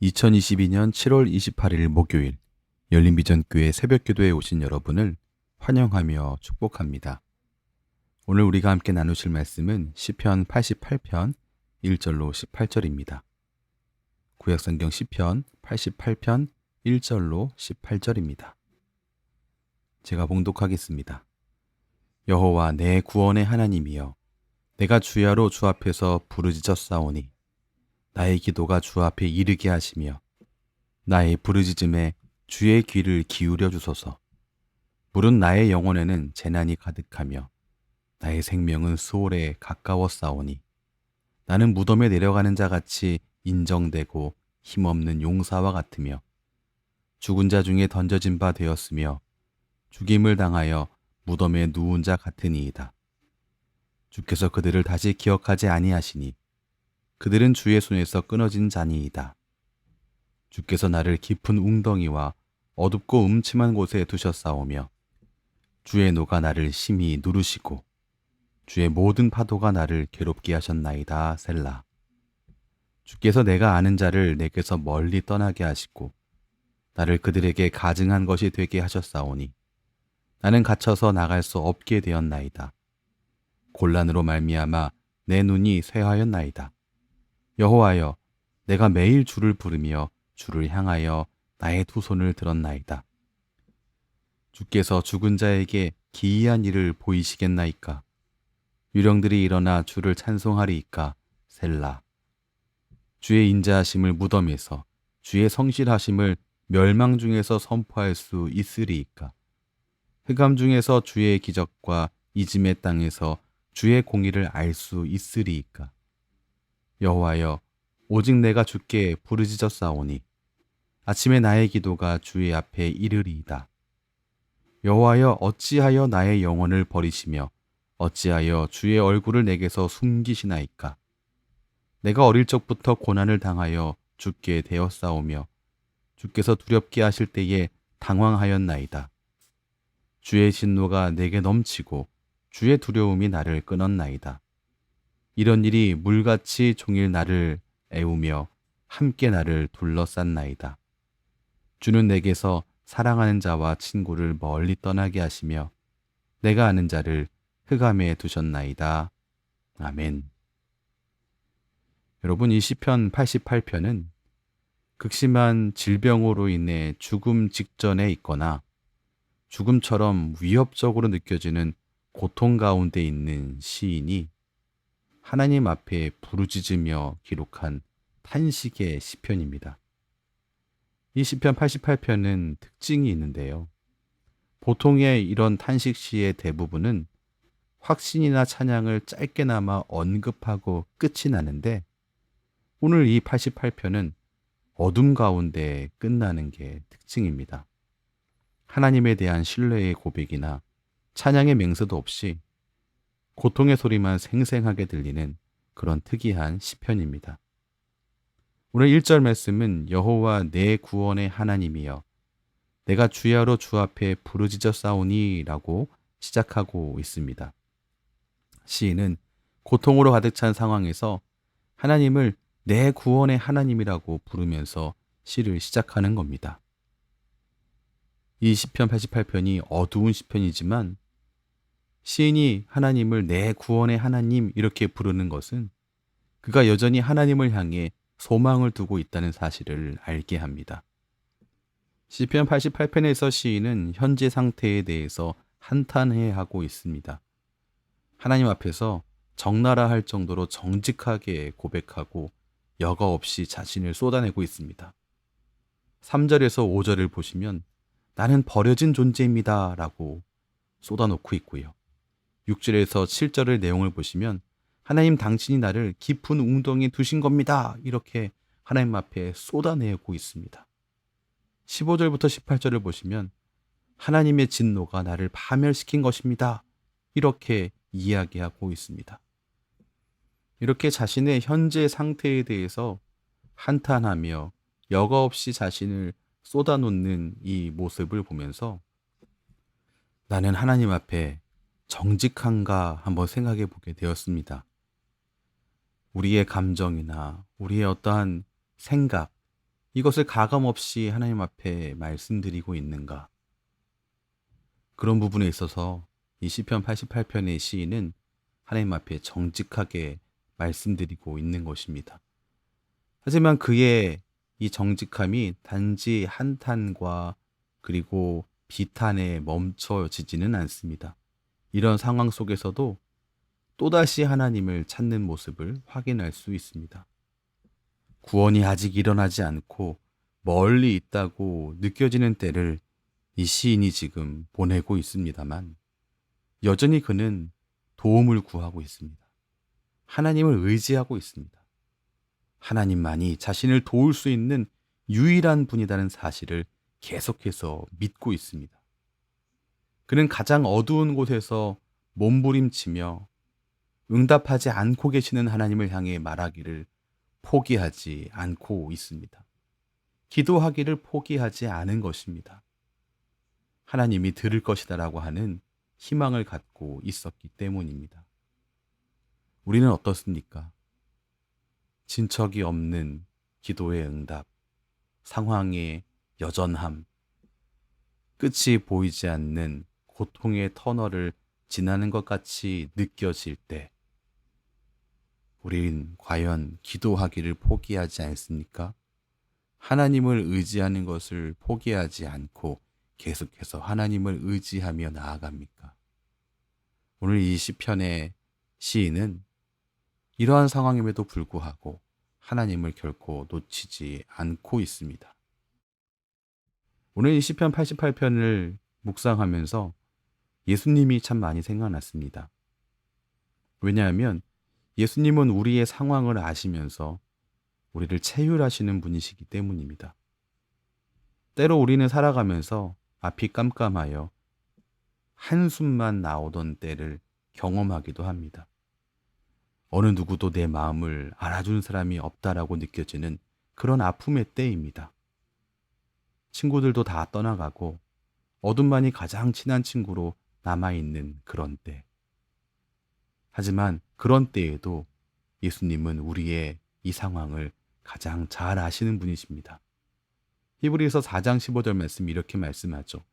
2022년 7월 28일 목요일 열린비전교회 새벽기도에 오신 여러분을 환영하며 축복합니다. 오늘 우리가 함께 나누실 말씀은 시편 88편 1절로 18절입니다. 구약성경 시편 88편 1절로 18절입니다. 제가 봉독하겠습니다. 여호와 내 구원의 하나님이여, 내가 주야로 주 앞에서 부르짖었사오니 나의 기도가 주 앞에 이르게 하시며 나의 부르짖음에 주의 귀를 기울여 주소서. 물은 나의 영혼에는 재난이 가득하며 나의 생명은 수월에 가까웠사오니 나는 무덤에 내려가는 자 같이 인정되고 힘없는 용사와 같으며 죽은 자 중에 던져진 바 되었으며 죽임을 당하여 무덤에 누운 자 같으니이다. 주께서 그들을 다시 기억하지 아니하시니 그들은 주의 손에서 끊어진 자니이다. 주께서 나를 깊은 웅덩이와 어둡고 음침한 곳에 두셨사오며 주의 노가 나를 심히 누르시고 주의 모든 파도가 나를 괴롭게 하셨나이다. 셀라. 주께서 내가 아는 자를 내게서 멀리 떠나게 하시고 나를 그들에게 가증한 것이 되게 하셨사오니 나는 갇혀서 나갈 수 없게 되었나이다. 곤란으로 말미암아 내 눈이 쇠하였나이다. 여호와여, 내가 매일 주를 부르며 주를 향하여 나의 두 손을 들었나이다. 주께서 죽은 자에게 기이한 일을 보이시겠나이까? 유령들이 일어나 주를 찬송하리이까? 셀라. 주의 인자하심을 무덤에서, 주의 성실하심을 멸망 중에서 선포할 수 있으리이까? 흑암 중에서 주의 기적과 이짐의 땅에서 주의 공의를 알 수 있으리이까? 여호와여, 오직 내가 주께 부르짖었사오니 아침에 나의 기도가 주의 앞에 이르리이다. 여호와여, 어찌하여 나의 영혼을 버리시며 어찌하여 주의 얼굴을 내게서 숨기시나이까? 내가 어릴 적부터 고난을 당하여 주께 되었사오며 주께서 두렵게 하실 때에 당황하였나이다. 주의 진노가 내게 넘치고 주의 두려움이 나를 끊었나이다. 이런 일이 물같이 종일 나를 애우며 함께 나를 둘러쌌나이다. 주는 내게서 사랑하는 자와 친구를 멀리 떠나게 하시며 내가 아는 자를 흑암에 두셨나이다. 아멘. 여러분, 이 시편 88편은 극심한 질병으로 인해 죽음 직전에 있거나 죽음처럼 위협적으로 느껴지는 고통 가운데 있는 시인이 하나님 앞에 부르짖으며 기록한 탄식의 시편입니다. 이 시편 88편은 특징이 있는데요. 보통의 이런 탄식시의 대부분은 확신이나 찬양을 짧게나마 언급하고 끝이 나는데 오늘 이 88편은 어둠 가운데 끝나는 게 특징입니다. 하나님에 대한 신뢰의 고백이나 찬양의 맹세도 없이 고통의 소리만 생생하게 들리는 그런 특이한 시편입니다. 오늘 1절 말씀은 여호와 내 구원의 하나님이여, 내가 주야로 주 앞에 부르짖었사오니 라고 시작하고 있습니다. 시인은 고통으로 가득 찬 상황에서 하나님을 내 구원의 하나님이라고 부르면서 시를 시작하는 겁니다. 이 시편 88편이 어두운 시편이지만 시인이 하나님을 내 구원의 하나님 이렇게 부르는 것은 그가 여전히 하나님을 향해 소망을 두고 있다는 사실을 알게 합니다. 시편 88편에서 시인은 현재 상태에 대해서 한탄해하고 있습니다. 하나님 앞에서 적나라 할 정도로 정직하게 고백하고 여과 없이 자신을 쏟아내고 있습니다. 3절에서 5절을 보시면 나는 버려진 존재입니다 라고 쏟아놓고 있고요. 6절에서 7절의 내용을 보시면 하나님 당신이 나를 깊은 웅덩이에 두신 겁니다. 이렇게 하나님 앞에 쏟아내고 있습니다. 15절부터 18절을 보시면 하나님의 진노가 나를 파멸시킨 것입니다. 이렇게 이야기하고 있습니다. 이렇게 자신의 현재 상태에 대해서 한탄하며 여과 없이 자신을 쏟아놓는 이 모습을 보면서 나는 하나님 앞에 정직한가 한번 생각해 보게 되었습니다. 우리의 감정이나 우리의 어떠한 생각, 이것을 가감없이 하나님 앞에 말씀드리고 있는가? 그런 부분에 있어서 이 시편 88편의 시인은 하나님 앞에 정직하게 말씀드리고 있는 것입니다. 하지만 그의 이 정직함이 단지 한탄과 그리고 비탄에 멈춰지지는 않습니다. 이런 상황 속에서도 또다시 하나님을 찾는 모습을 확인할 수 있습니다. 구원이 아직 일어나지 않고 멀리 있다고 느껴지는 때를 이 시인이 지금 보내고 있습니다만, 여전히 그는 도움을 구하고 있습니다. 하나님을 의지하고 있습니다. 하나님만이 자신을 도울 수 있는 유일한 분이라는 사실을 계속해서 믿고 있습니다. 그는 가장 어두운 곳에서 몸부림치며 응답하지 않고 계시는 하나님을 향해 말하기를 포기하지 않고 있습니다. 기도하기를 포기하지 않은 것입니다. 하나님이 들을 것이다라고 하는 희망을 갖고 있었기 때문입니다. 우리는 어떻습니까? 진척이 없는 기도의 응답, 상황의 여전함, 끝이 보이지 않는 고통의 터널을 지나는 것 같이 느껴질 때, 우린 과연 기도하기를 포기하지 않습니까? 하나님을 의지하는 것을 포기하지 않고 계속해서 하나님을 의지하며 나아갑니까? 오늘 이 시편의 시인은 이러한 상황임에도 불구하고 하나님을 결코 놓치지 않고 있습니다. 오늘 이 시편 88편을 묵상하면서 예수님이 참 많이 생각났습니다. 왜냐하면 예수님은 우리의 상황을 아시면서 우리를 체휼하시는 분이시기 때문입니다. 때로 우리는 살아가면서 앞이 깜깜하여 한숨만 나오던 때를 경험하기도 합니다. 어느 누구도 내 마음을 알아준 사람이 없다라고 느껴지는 그런 아픔의 때입니다. 친구들도 다 떠나가고 어둠만이 가장 친한 친구로 남아있는 그런 때. 하지만 그런 때에도 예수님은 우리의 이 상황을 가장 잘 아시는 분이십니다. 히브리서 4장 15절 말씀 이렇게 말씀하죠.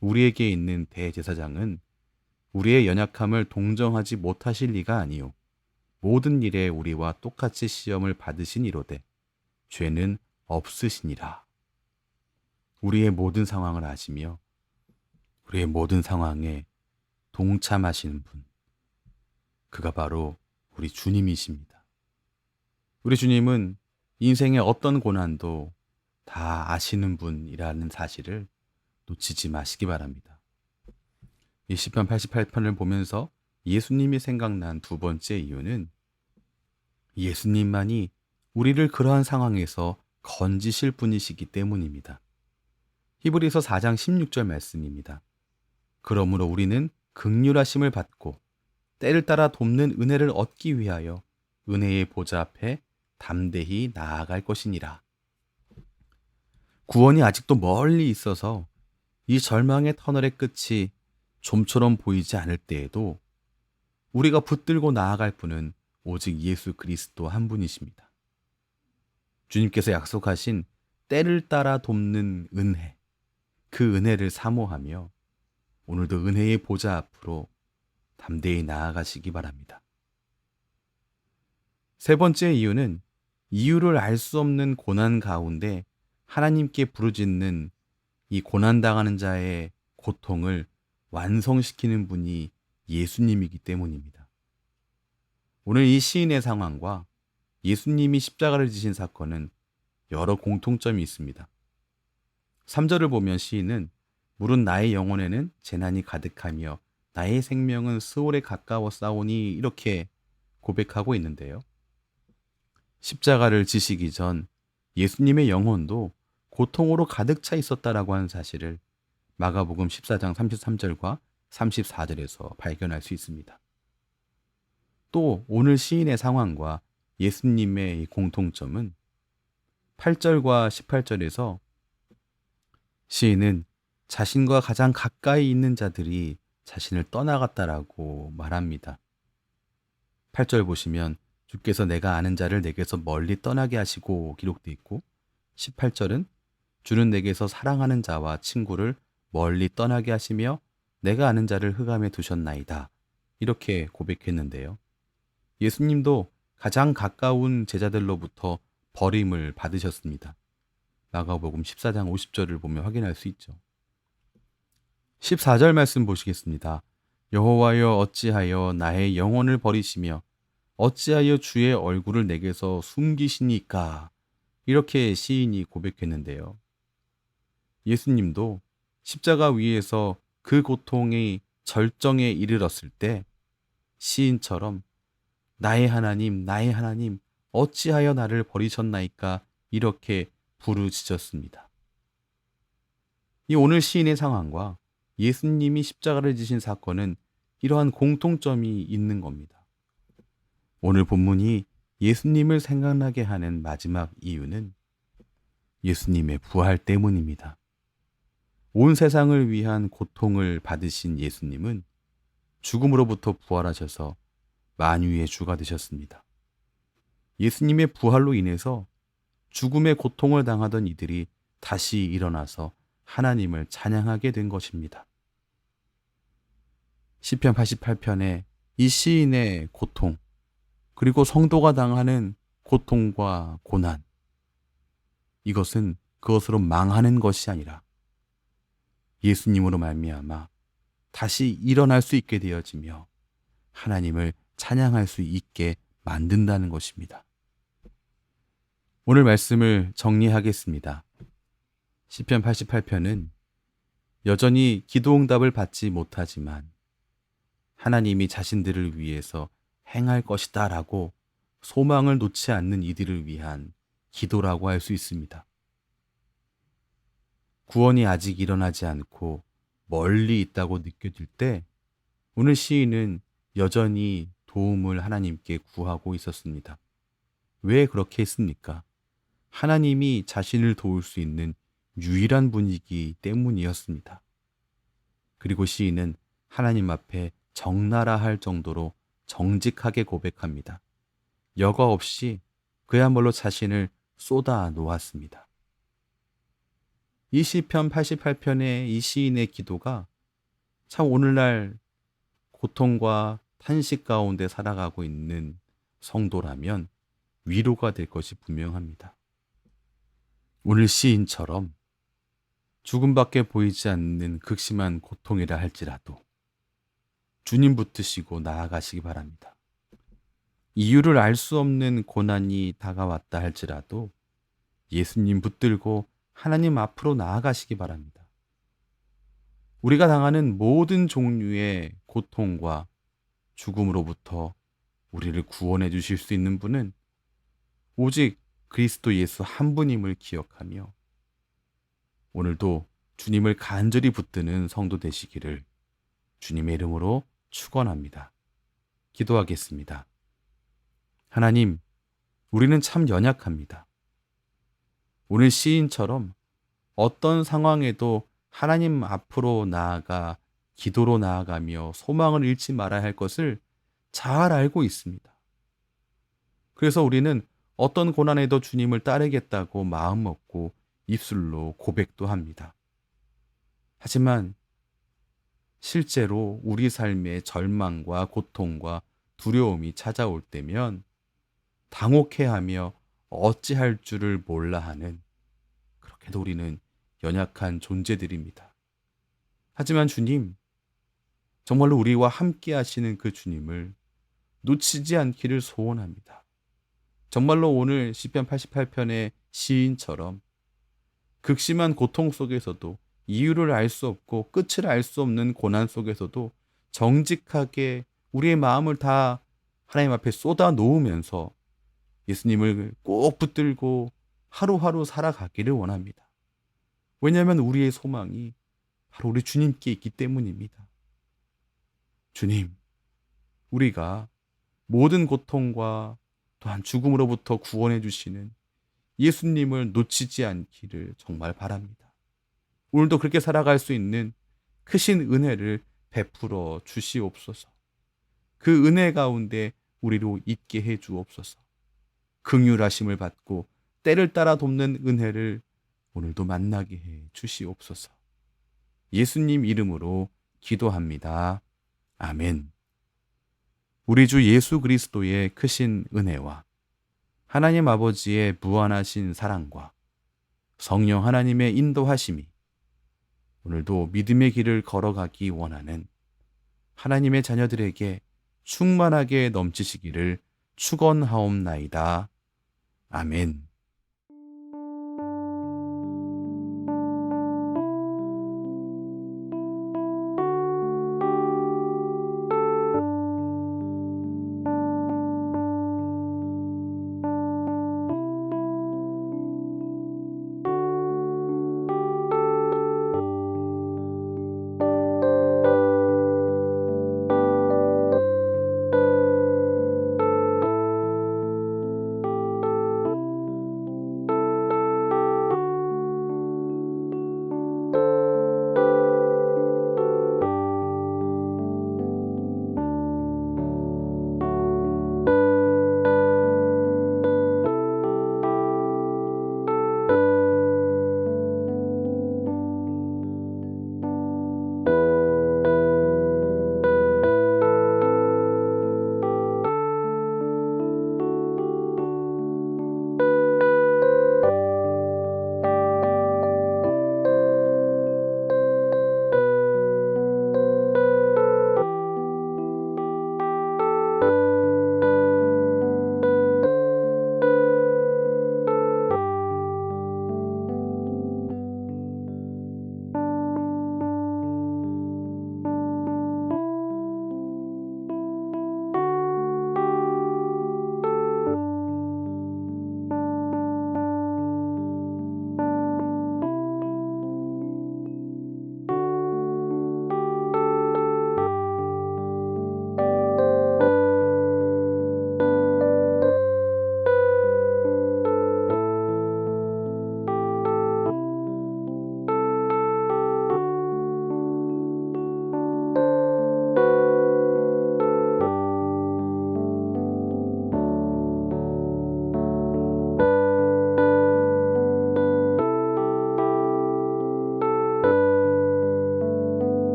우리에게 있는 대제사장은 우리의 연약함을 동정하지 못하실 리가 아니요 모든 일에 우리와 똑같이 시험을 받으신 이로되 죄는 없으시니라. 우리의 모든 상황을 아시며 우리의 모든 상황에 동참하시는 분, 그가 바로 우리 주님이십니다. 우리 주님은 인생의 어떤 고난도 다 아시는 분이라는 사실을 놓치지 마시기 바랍니다. 이 시편 88편을 보면서 예수님이 생각난 두 번째 이유는 예수님만이 우리를 그러한 상황에서 건지실 분이시기 때문입니다. 히브리서 4장 16절 말씀입니다. 그러므로 우리는 긍휼하심을 받고 때를 따라 돕는 은혜를 얻기 위하여 은혜의 보좌 앞에 담대히 나아갈 것이니라. 구원이 아직도 멀리 있어서 이 절망의 터널의 끝이 좀처럼 보이지 않을 때에도 우리가 붙들고 나아갈 분은 오직 예수 그리스도 한 분이십니다. 주님께서 약속하신 때를 따라 돕는 은혜, 그 은혜를 사모하며 오늘도 은혜의 보좌 앞으로 담대히 나아가시기 바랍니다. 세 번째 이유는 이유를 알 수 없는 고난 가운데 하나님께 부르짖는 이 고난당하는 자의 고통을 완성시키는 분이 예수님이기 때문입니다. 오늘 이 시인의 상황과 예수님이 십자가를 지신 사건은 여러 공통점이 있습니다. 3절을 보면 시인은 물은 나의 영혼에는 재난이 가득하며 나의 생명은 스올에 가까워 싸우니 이렇게 고백하고 있는데요. 십자가를 지시기 전 예수님의 영혼도 고통으로 가득 차 있었다라고 하는 사실을 마가복음 14장 33절과 34절에서 발견할 수 있습니다. 또 오늘 시인의 상황과 예수님의 공통점은 8절과 18절에서 시인은 자신과 가장 가까이 있는 자들이 자신을 떠나갔다라고 말합니다. 8절 보시면 주께서 내가 아는 자를 내게서 멀리 떠나게 하시고 기록되어 있고 18절은 주는 내게서 사랑하는 자와 친구를 멀리 떠나게 하시며 내가 아는 자를 흑암에 두셨나이다. 이렇게 고백했는데요. 예수님도 가장 가까운 제자들로부터 버림을 받으셨습니다. 마가복음 14장 50절을 보면 확인할 수 있죠. 14절 말씀 보시겠습니다. 여호와여 어찌하여 나의 영혼을 버리시며 어찌하여 주의 얼굴을 내게서 숨기시니까? 이렇게 시인이 고백했는데요. 예수님도 십자가 위에서 그 고통이 절정에 이르렀을 때 시인처럼 나의 하나님, 어찌하여 나를 버리셨나이까? 이렇게 부르짖었습니다. 이 오늘 시인의 상황과 예수님이 십자가를 지신 사건은 이러한 공통점이 있는 겁니다. 오늘 본문이 예수님을 생각나게 하는 마지막 이유는 예수님의 부활 때문입니다. 온 세상을 위한 고통을 받으신 예수님은 죽음으로부터 부활하셔서 만유의 주가 되셨습니다. 예수님의 부활로 인해서 죽음의 고통을 당하던 이들이 다시 일어나서 하나님을 찬양하게 된 것입니다. 시편 88편의 이 시인의 고통, 그리고 성도가 당하는 고통과 고난, 이것은 그것으로 망하는 것이 아니라 예수님으로 말미암아 다시 일어날 수 있게 되어지며 하나님을 찬양할 수 있게 만든다는 것입니다. 오늘 말씀을 정리하겠습니다. 시편 88편은 여전히 기도응답을 받지 못하지만 하나님이 자신들을 위해서 행할 것이다 라고 소망을 놓지 않는 이들을 위한 기도라고 할 수 있습니다. 구원이 아직 일어나지 않고 멀리 있다고 느껴질 때 오늘 시인은 여전히 도움을 하나님께 구하고 있었습니다. 왜 그렇게 했습니까? 하나님이 자신을 도울 수 있는 유일한 분이기 때문이었습니다. 그리고 시인은 하나님 앞에 적나라 할 정도로 정직하게 고백합니다. 여과 없이 그야말로 자신을 쏟아 놓았습니다. 이 시편 88편의 이 시인의 기도가 참 오늘날 고통과 탄식 가운데 살아가고 있는 성도라면 위로가 될 것이 분명합니다. 오늘 시인처럼 죽음밖에 보이지 않는 극심한 고통이라 할지라도 주님 붙드시고 나아가시기 바랍니다. 이유를 알 수 없는 고난이 다가왔다 할지라도 예수님 붙들고 하나님 앞으로 나아가시기 바랍니다. 우리가 당하는 모든 종류의 고통과 죽음으로부터 우리를 구원해 주실 수 있는 분은 오직 그리스도 예수 한 분임을 기억하며 오늘도 주님을 간절히 붙드는 성도 되시기를 주님의 이름으로 축원합니다. 기도하겠습니다. 하나님, 우리는 참 연약합니다. 오늘 시인처럼 어떤 상황에도 하나님 앞으로 나아가 기도로 나아가며 소망을 잃지 말아야 할 것을 잘 알고 있습니다. 그래서 우리는 어떤 고난에도 주님을 따르겠다고 마음 먹고 입술로 고백도 합니다. 하지만 실제로 우리 삶에 절망과 고통과 두려움이 찾아올 때면 당혹해하며 어찌할 줄을 몰라 하는 그렇게도 우리는 연약한 존재들입니다. 하지만 주님, 정말로 우리와 함께 하시는 그 주님을 놓치지 않기를 소원합니다. 정말로 오늘 시편 88편의 시인처럼 극심한 고통 속에서도 이유를 알 수 없고 끝을 알 수 없는 고난 속에서도 정직하게 우리의 마음을 다 하나님 앞에 쏟아 놓으면서 예수님을 꼭 붙들고 하루하루 살아가기를 원합니다. 왜냐하면 우리의 소망이 바로 우리 주님께 있기 때문입니다. 주님, 우리가 모든 고통과 또한 죽음으로부터 구원해 주시는 예수님을 놓치지 않기를 정말 바랍니다. 오늘도 그렇게 살아갈 수 있는 크신 은혜를 베풀어 주시옵소서. 그 은혜 가운데 우리로 있게 해 주옵소서. 긍휼하심을 받고 때를 따라 돕는 은혜를 오늘도 만나게 해 주시옵소서. 예수님 이름으로 기도합니다. 아멘. 우리 주 예수 그리스도의 크신 은혜와 하나님 아버지의 무한하신 사랑과 성령 하나님의 인도하심이 오늘도 믿음의 길을 걸어가기 원하는 하나님의 자녀들에게 충만하게 넘치시기를 축원하옵나이다. 아멘.